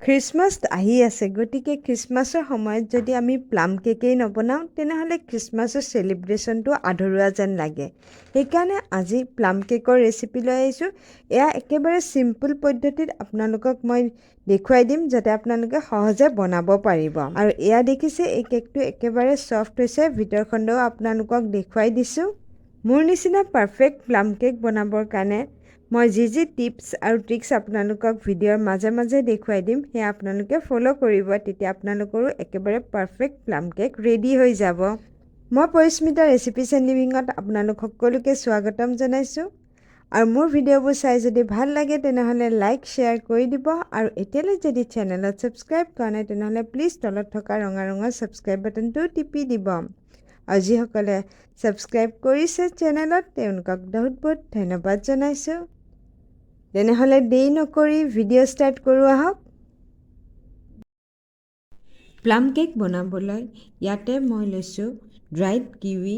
Christmas আহি আছে, গতিকে খ্ৰীষ্টমাছৰ সময়ত যদি আমি প্লাম কেকেই নবনাওঁ তেনেহ'লে খ্ৰীষ্টমাছৰ চেলিব্ৰেশ্যনটো আধৰুৱা যেন লাগে। সেইকাৰণে আজি প্লাম কেকৰ ৰেচিপি লৈ আহিছোঁ। এয়া একেবাৰে চিম্পুল পদ্ধতিত আপোনালোকক মই দেখুৱাই দিম যাতে আপোনালোকে সহজে বনাব পাৰিব। আৰু এয়া দেখিছে এই কেকটো একেবাৰে ছফ্ট হৈছে, ভিতৰখনেও আপোনালোকক দেখুৱাই দিছোঁ। মোৰ নিচিনা পাৰফেক্ট প্লাম কেক বনাবৰ কাৰণে মই যি টিপছ আৰু ট্ৰিক্স আপোনালোকক ভিডিঅ'ৰ মাজে মাজে দেখুৱাই দিম সেয়া আপোনালোকে ফ'ল' কৰিব, তেতিয়া আপোনালোকৰো একেবাৰে পাৰফেক্ট প্লাম কেক ৰেডি হৈ যাব। মই পৰিস্মিতা ৰেচিপিছ এণ্ড লিভিঙত আপোনালোক সকলোকে স্বাগতম জনাইছোঁ। আৰু মোৰ ভিডিঅ'বোৰ চাই যদি ভাল লাগে তেনেহ'লে লাইক শ্বেয়াৰ কৰি দিব। আৰু এতিয়ালৈ যদি চেনেলত ছাবস্ক্ৰাইব কৰা নাই তেনেহ'লে প্লিজ তলত থকা ৰঙা ছাবস্ক্ৰাইব বাটনটো টিপি দিব। আৰু যিসকলে ছাবস্ক্ৰাইব কৰিছে চেনেলত তেওঁলোকক বহুত বহুত ধন্যবাদ জনাইছোঁ। তেনেহ'লে দেৰি নকৰি ভিডিঅ' ষ্টাৰ্ট কৰোঁ আহক। প্লাম কেক বনাবলৈ ইয়াতে মই লৈছোঁ dried kiwi,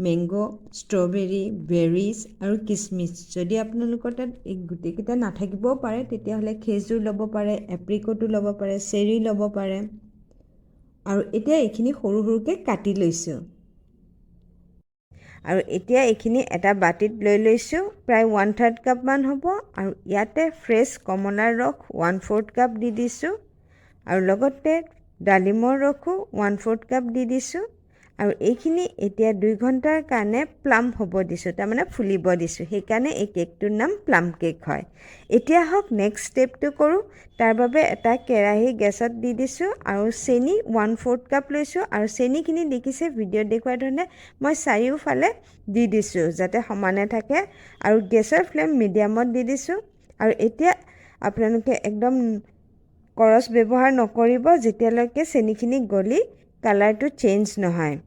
mango', strawberry, berries আৰু কিচমিচ। যদি আপোনালোকৰ তাত এই গোটেইকেইটা নাথাকিবও পাৰে তেতিয়াহ'লে খেজুৰ ল'ব পাৰে, এপ্ৰিকটো ল'ব পাৰে, চেৰি ল'ব পাৰে। আৰু এতিয়া এইখিনি সৰু সৰুকৈ কাটি লৈছোঁ। আৰু এতিয়া এইখিনি এটা বাটিত লৈ লৈছোঁ, প্ৰায় 1/3 কাপমান হ'ব। আৰু ইয়াতে ফ্ৰেছ কমলাৰ ৰস 1/4 কাপ দি দিছোঁ। আৰু লগতে ডালিমৰ ৰসো 1/4 কাপ দি দিছোঁ। আৰু এইখিনি এতিয়া 2 ঘণ্টাৰ কাৰণে প্লাম হ'ব দিছোঁ, তাৰমানে ফুলিব দিছোঁ। সেইকাৰণে এই কেকটোৰ নাম প্লাম কেক হয়। এতিয়া আহক নেক্সট ষ্টেপটো কৰোঁ। তাৰ বাবে এটা কেৰাহী গেছত দি দিছোঁ আৰু চেনি 1/4 কাপ লৈছোঁ। আৰু চেনিখিনি দেখিছে ভিডিঅ'ত দেখুওৱাৰ ধৰণে মই চাৰিওফালে দি দিছোঁ যাতে সমানে থাকে। আৰু গেছৰ ফ্লেম মিডিয়ামত দি দিছোঁ। আৰু এতিয়া আপোনালোকে একদম কৰচ ব্যৱহাৰ নকৰিব যেতিয়ালৈকে চেনিখিনি গলি কালাৰটো চেঞ্জ নহয়।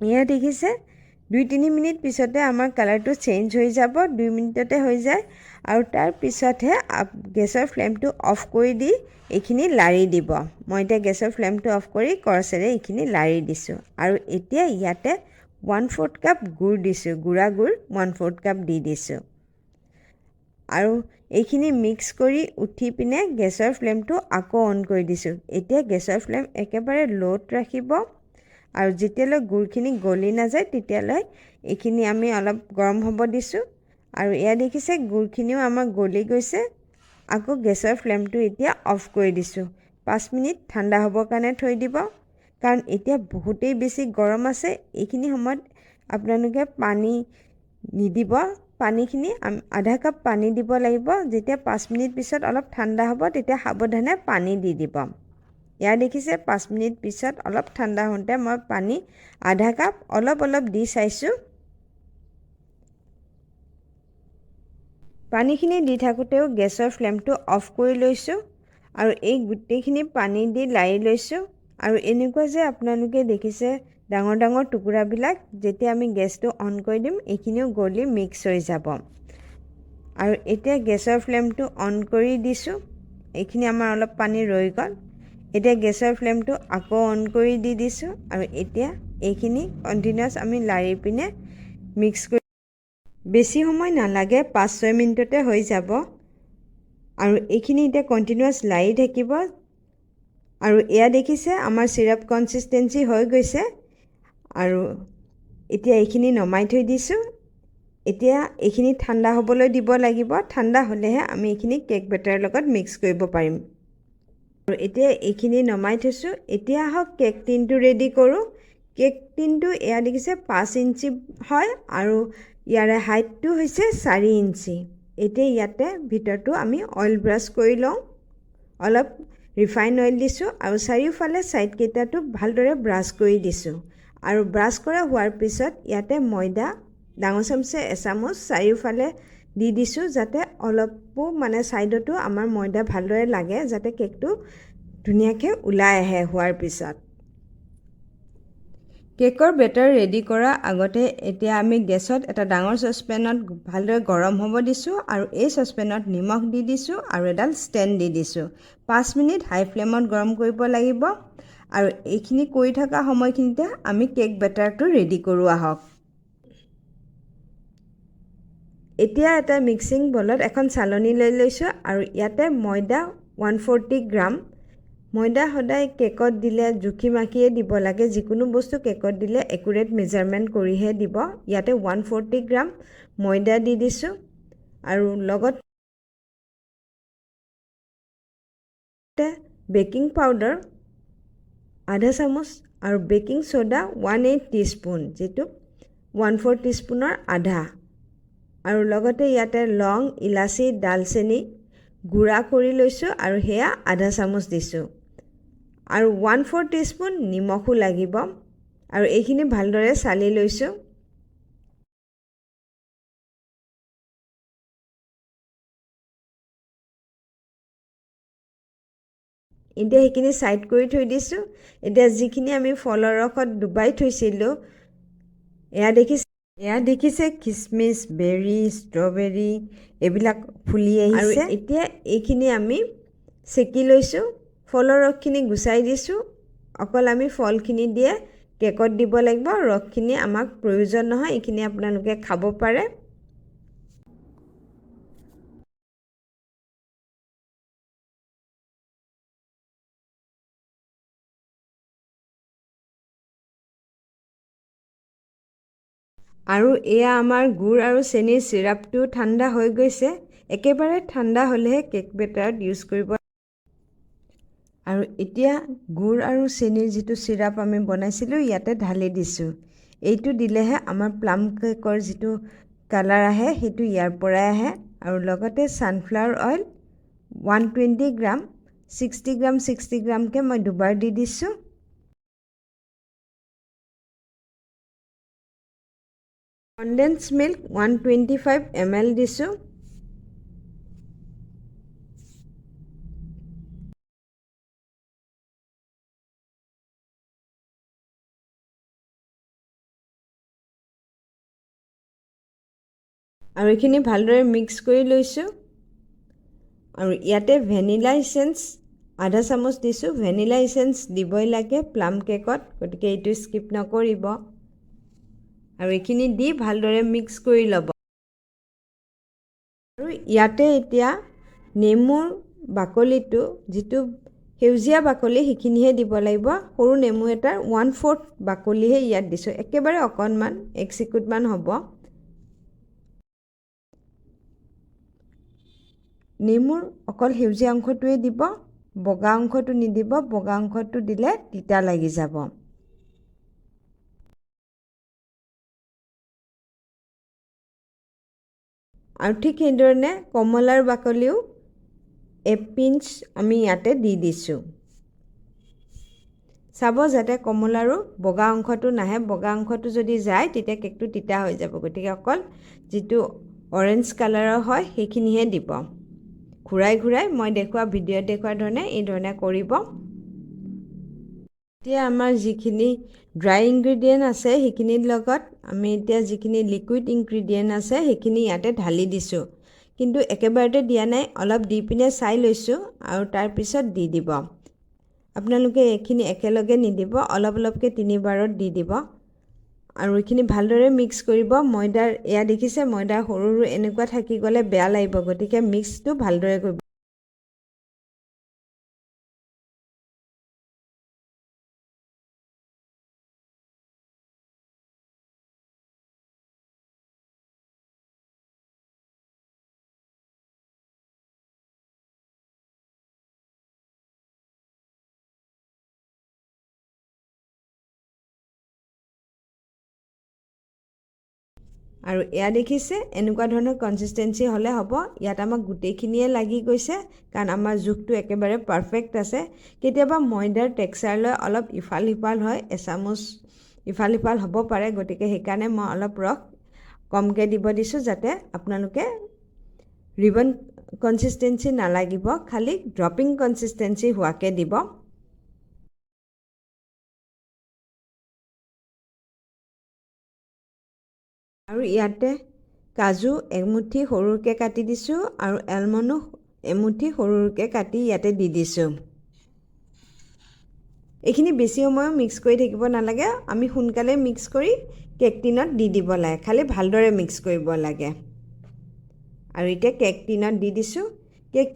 এয়া দেখিছে 2-3 মিনিট পিছতে আমাৰ কালাৰটো চেঞ্জ হৈ যাব, 2 মিনিটতে হৈ যায়। আৰু তাৰ পিছতহে গেছৰ ফ্লেমটো অফ কৰি দি এইখিনি লাৰি দিব। মই এতিয়া গেছৰ ফ্লেমটো অফ কৰি কৰচেৰে এইখিনি লাৰি দিছোঁ। আৰু এতিয়া ইয়াতে 1/4 কাপ গুড় দিছোঁ, গুড়া গুড় 1/4 কাপ দি দিছোঁ। আৰু এইখিনি মিক্স কৰি উঠি পিনে গেছৰ ফ্লেমটো আকৌ অন কৰি দিছোঁ। এতিয়া গেছৰ ফ্লেম একেবাৰে ল'ত ৰাখিব। আৰু যেতিয়ালৈ গুড়খিনি গলি নাযায় তেতিয়ালৈ এইখিনি আমি অলপ গৰম হ'ব দিছোঁ। আৰু এয়া দেখিছে গুড়খিনিও আমাৰ গলি গৈছে। আকৌ গেছৰ ফ্লেমটো এতিয়া অফ কৰি দিছোঁ। 5 মিনিট ঠাণ্ডা হ'বৰ কাৰণে থৈ দিব, কাৰণ এতিয়া বহুতেই বেছি গৰম আছে। এইখিনি সময়ত আপোনালোকে পানী নিদিব, পানীখিনি আধা কাপ পানী দিব লাগিব। যেতিয়া 5 মিনিট পিছত অলপ ঠাণ্ডা হ'ব তেতিয়া সাৱধানে পানী দি দিব। এয়া দেখিছে 5 মিনিট পিছত অলপ ঠাণ্ডা হওঁতে মই পানী আধা কাপ অলপ দি চাইছোঁ। পানীখিনি দি থাকোঁতেও গেছৰ ফ্লেমটো অফ কৰি লৈছোঁ। আৰু এই গোটেইখিনি পানী দি লাৰি লৈছোঁ। আৰু এনেকুৱা যে আপোনালোকে দেখিছে ডাঙৰ টুকুৰাবিলাক যেতিয়া আমি গেছটো অন কৰি দিম এইখিনিও গলি মিক্স হৈ যাব। আৰু এতিয়া গেছৰ ফ্লেমটো অন কৰি দিছোঁ। এইখিনি আমাৰ অলপ পানী ৰৈ গ'ল। এতিয়া গেছৰ ফ্লেমটো আকৌ অন কৰি দি দিছোঁ। আৰু এতিয়া এইখিনি কণ্টিনিউৱাছ আমি লাৰি পিনে মিক্স কৰি, বেছি সময় নালাগে, 5-6 মিনিটতে হৈ যাব। আৰু এইখিনি এতিয়া কণ্টিনিউৱাছ লাৰি থাকিব। আৰু এয়া দেখিছে আমাৰ চিৰাপ কনচিষ্টেঞ্চি হৈ গৈছে। আৰু এতিয়া এইখিনি নমাই থৈ দিছোঁ। এতিয়া এইখিনি ঠাণ্ডা হ'বলৈ দিব লাগিব, ঠাণ্ডা হ'লেহে আমি এইখিনি কেক বেটাৰৰ লগত মিক্স কৰিব পাৰিম। আৰু এতিয়া এইখিনি নমাই থৈছোঁ। এতিয়া আহক কেক টিনটো ৰেডি কৰোঁ। কেক টিনটো এয়া দেখিছে 5 ইঞ্চি হয় আৰু ইয়াৰে হাইটটো হৈছে 4 ইঞ্চি। এতিয়া ইয়াতে ভিতৰটো আমি অইল ব্ৰাছ কৰি লওঁ। অলপ ৰিফাইন অইল দিছোঁ আৰু চাৰিওফালে ছাইডকেইটাটো ভালদৰে ব্ৰাছ কৰি দিছোঁ। আৰু ব্ৰাছ কৰা হোৱাৰ পিছত ইয়াতে ময়দা ডাঙৰ চামুচে এচামুচ চাৰিওফালে দি দিছোঁ যাতে অলপো মানে ছাইডতো আমাৰ ময়দা ভালদৰে লাগে, যাতে কেকটো ধুনীয়াকৈ ওলাই আহে হোৱাৰ পিছত। কেকৰ বেটাৰ ৰেডি কৰাৰ আগতে এতিয়া আমি গেছত এটা ডাঙৰ চচপেনত ভালদৰে গৰম হ'ব দিছোঁ। আৰু এই চচপেনত নিমখ দি দিছোঁ আৰু এডাল ষ্টেণ্ড দি দিছোঁ। 5 মিনিট হাই ফ্লেমত গৰম কৰিব লাগিব। আৰু এইখিনি কৰি থকা সময়খিনিতে আমি কেক বেটাৰটো ৰেডি কৰোঁ আহক। এতিয়া এটা মিক্সিং বলত এখন চালনী লৈ লৈছোঁ আৰু ইয়াতে ময়দা 140 গ্ৰাম। ময়দা সদায় কেকত দিলে জুখি মাখিয়ে দিব লাগে, যিকোনো বস্তু কেকত দিলে একুৰেট মেজাৰমেণ্ট কৰিহে দিব। ইয়াতে 140 গ্ৰাম ময়দা দি দিছোঁ আৰু লগতে বেকিং পাউডাৰ আধা চামুচ আৰু বেকিং সোডা 1/8 টিস্পুন, যিটো 1/4 টিস্পুনৰ আধা। আৰু লগতে ইয়াতে লং, ইলাচি, ডালচেনি গুড়া কৰি লৈছোঁ আৰু সেয়া আধা চামুচ দিছোঁ। আৰু 1/4 টিস্পুন নিমখো লাগিব আৰু এইখিনি ভালদৰে চালি লৈছোঁ। এতিয়া সেইখিনি ছাইড কৰি থৈ দিছোঁ। এতিয়া যিখিনি আমি ফলৰ ৰসত ডুবাই থৈছিলোঁ, এয়া দেখিছে কিচমিচ, বেৰী, ষ্ট্ৰবেৰী এইবিলাক ফুলি আহিছে। আৰু এতিয়া এইখিনি আমি চেকি লৈছোঁ। ফলৰ ৰসখিনি গুচাই দিছোঁ। অকল আমি ফলখিনি দিয়ে কেকত দিব লাগিব। ৰসখিনি আমাক প্ৰয়োজন নহয়, এইখিনি আপোনালোকে খাব পাৰে। আৰু এয়া আমাৰ গুড় আৰু চেনিৰ চিৰাপটো ঠাণ্ডা হৈ গৈছে। একেবাৰে ঠাণ্ডা হ'লেহে কেক বেটাৰত ইউজ কৰিব। আৰু এতিয়া গুড় আৰু চেনিৰ যিটো চিৰাপ আমি বনাইছিলোঁ ইয়াতে ঢালি দিছোঁ। এইটো দিলেহে আমাৰ প্লাম কেকৰ যিটো কালাৰ আহে সেইটো ইয়াৰ পৰাই আহে। আৰু লগতে ছানফ্লাৱাৰ অইল 120 গ্ৰাম, 60 গ্ৰামকৈ মই দুবাৰ দি দিছোঁ। কনডেন্স মিল্ক 125 ml দিছোঁ। আৰু এইখিনি ভালদৰে মিক্স কৰি লৈছোঁ। আৰু ইয়াতে ভেনিলা ইছেঞ্চ আধা চামুচ দিছোঁ। ভেনিলা ইছেঞ্চ দিবই লাগে প্লাম কেকত, গতিকে এইটো স্কিপ নকৰিব। আৰু এইখিনি দি ভালদৰে মিক্স কৰি ল'ব। আৰু ইয়াতে এতিয়া নেমুৰ বাকলিটো, যিটো সেউজীয়া বাকলি সেইখিনিহে দিব লাগিব। সৰু নেমু এটাৰ 1/4 বাকলিহে ইয়াত দিছোঁ, একেবাৰে অকণমান, 1 চিকুটমান হ'ব। নেমুৰ অকল সেউজীয়া অংশটোৱে দিব, বগা অংশটো নিদিব। বগা অংশটো দিলে তিতা লাগি যাব। আৰু ঠিক সেইধৰণে কমলাৰ বাকলিও এপিঞ্চ আমি ইয়াতে দি দিছোঁ। চাব যাতে কমলাৰো বগা অংশটো নাহে। বগা অংশটো যদি যায় তেতিয়া কেকটো তিতা হৈ যাব। গতিকে অকল যিটো অৰেঞ্জ কালাৰৰ হয় সেইখিনিহে দিব। ঘূৰাই ঘূৰাই মই ভিডিঅ'ত দেখুওৱা ধৰণে এই ধৰণে কৰিব। এতিয়া আমাৰ যিখিনি ড্ৰাই ইনগ্ৰিডিয়েণ্ট আছে সেইখিনিৰ লগত আমি এতিয়া যিখিনি লিকুইড ইনগ্ৰিডিয়েণ্ট আছে সেইখিনি ইয়াতে ঢালি দিছোঁ। কিন্তু একেবাৰতে দিয়া নাই, অলপ দি পিনে চাই লৈছোঁ আৰু তাৰপিছত দি দিব। আপোনালোকে এইখিনি একেলগে নিদিব, অলপ অলপকৈ 3 বাৰত দি দিব। আৰু এইখিনি ভালদৰে মিক্স কৰিব। ময়দাৰ এয়া দেখিছে, ময়দাৰ সৰু সৰু এনেকুৱা থাকি গ'লে বেয়া লাগিব, গতিকে মিক্সটো ভালদৰে কৰিব। আৰু এয়া দেখিছে, এনেকুৱা ধৰণৰ কনচিষ্টেঞ্চি হ'লে হ'ব। ইয়াত আমাক গোটেইখিনিয়ে লাগি গৈছে, কাৰণ আমাৰ জোখটো একেবাৰে পাৰফেক্ট আছে। কেতিয়াবা ময়দাৰ টেক্সচাৰ লৈ অলপ ইফাল সিফাল হয়, এচামুচ ইফাল সিফাল হ'ব পাৰে। গতিকে সেইকাৰণে মই অলপ ৰস কমকৈ দিব দিছোঁ, যাতে আপোনালোকে ৰিবন কনচিষ্টেঞ্চি নালাগিব, খালি ড্ৰপিং কনচিষ্টেঞ্চি হোৱাকৈ দিব। আৰু ইয়াতে কাজু এমুঠি সৰুকৈ কাটি দিছোঁ আৰু এলমণ্ডো এমুঠি সৰুকৈ কাটি ইয়াতে দি দিছোঁ। এইখিনি বেছি সময়ো মিক্স কৰি থাকিব নালাগে, আমি সোনকালে মিক্স কৰি কেক টিনত দি দিব লাগে, খালি ভালদৰে মিক্স কৰিব লাগে। আৰু এতিয়া কেক টিনত দি দিছোঁ। কেক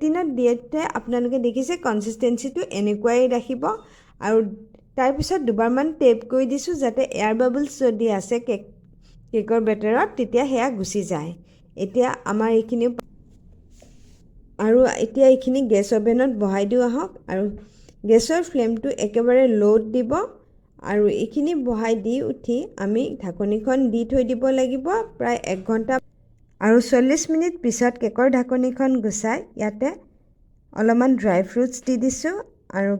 দিনত দিয়েতে আপোনালোকে দেখিছে কনসিস্টেন্সিটো এনেকুৱাই ৰাখিব আৰু তাৰপিছত দুবাৰমান টেপ কৰি দিছোঁ যাতে এয়াৰ বাবলছ যদি আছে কেকৰ বেটাৰত তেতিয়া সেয়া গুচি যায়। এতিয়া আমাৰ এইখিনি আৰু এতিয়া এইখিনি গেছ অভেনত বহাই দিওঁ আহক আৰু গেছৰ ফ্লেমটো একেবাৰে ল'ত দিব আৰু এইখিনি বহাই দি উঠি আমি ঢাকনিখন দি থৈ দিব লাগিব প্ৰায় 1 ঘণ্টা আৰু 40 মিনিট পিছত কেকৰ ঢাকনিখন গুচাই ইয়াতে অলপমান ড্ৰাই ফ্ৰুটছ দি দিছোঁ আৰু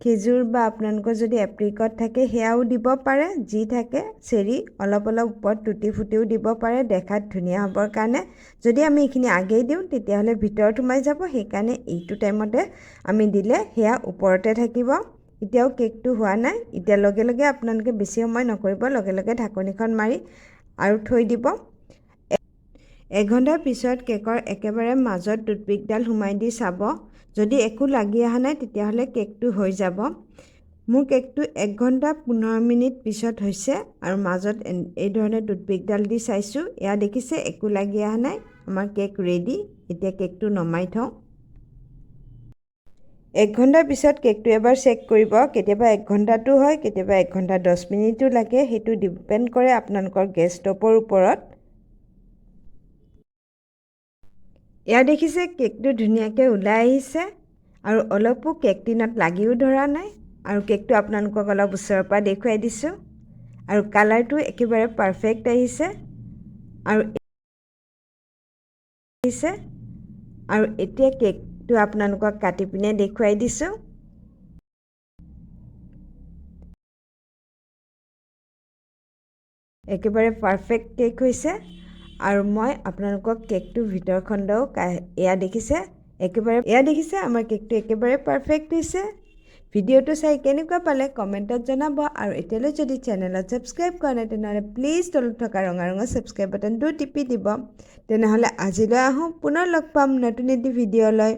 খেজুৰ বা আপোনালোকৰ যদি এপ্ৰিকট থাকে সেয়াও দিব পাৰে যি থাকে চেৰি অলপ ওপৰত টুটি ফুটিও দিব পাৰে দেখাত ধুনীয়া হ'বৰ কাৰণে যদি আমি এইখিনি আগেই দিওঁ তেতিয়াহ'লে ভিতৰত সোমাই যাব সেইকাৰণে এইটো টাইমতে আমি দিলে সেয়া ওপৰতে থাকিব। এতিয়াও কেকটো হোৱা নাই এতিয়া লগে আপোনালোকে বেছি সময় নকৰিব লগে ঢাকনিখন মাৰি আৰু থৈ দিব। 1 ঘণ্টাৰ পিছত কেকৰ একেবাৰে মাজত টুথপিকডাল সোমাই দি চাব যদি একো লাগি অহা নাই তেতিয়াহ'লে কেকটো হৈ যাব। মোৰ কেকটো 1 ঘণ্টা 15 মিনিট পিছত হৈছে আৰু মাজত এই ধৰণে টুথপিকডাল দি চাইছোঁ এয়া দেখিছে একো লাগি অহা নাই আমাৰ কেক ৰেডি। এতিয়া কেকটো নমাই থওঁ। 1 ঘণ্টাৰ পিছত কেকটো এবাৰ চেক কৰিব কেতিয়াবা 1 ঘণ্টাটো হয় কেতিয়াবা 1 ঘণ্টা 10 মিনিটো লাগে সেইটো ডিপেণ্ড কৰে আপোনালোকৰ গেছ ষ্ট'ভৰ ওপৰত। এয়া দেখিছে কেকটো ধুনীয়াকৈ ওলাই আহিছে আৰু অলপো কেক টিনত লাগিও ধৰা নাই আৰু কেকটো আপোনালোকক অলপ ওচৰৰ পৰা দেখুৱাই দিছোঁ আৰু কালাৰটো একেবাৰে পাৰফেক্ট আহিছে আৰু এতিয়া কেকটো আপোনালোকক কাটি পিনে দেখুৱাই দিছোঁ। একেবাৰে পাৰফেক্ট কেক হৈছে আৰু মই আপোনালোকক কেকটো ভিতৰ খণ্ডও এয়া দেখিছে আমাৰ কেকটো একেবাৰে পাৰফেক্ট হৈছে। ভিডিঅ'টো চাই কেনেকুৱা পালে কমেণ্টত জনাব আৰু এতিয়ালৈ যদি চেনেলত ছাবস্ক্ৰাইব কৰা নাই তেনেহ'লে প্লিজ তলত থকা ৰঙা ছাবস্ক্ৰাইব বাটনটো টিপি দিব। তেনেহ'লে আজিলৈ আহোঁ পুনৰ লগ পাম নতুন এটি ভিডিঅ'লৈ।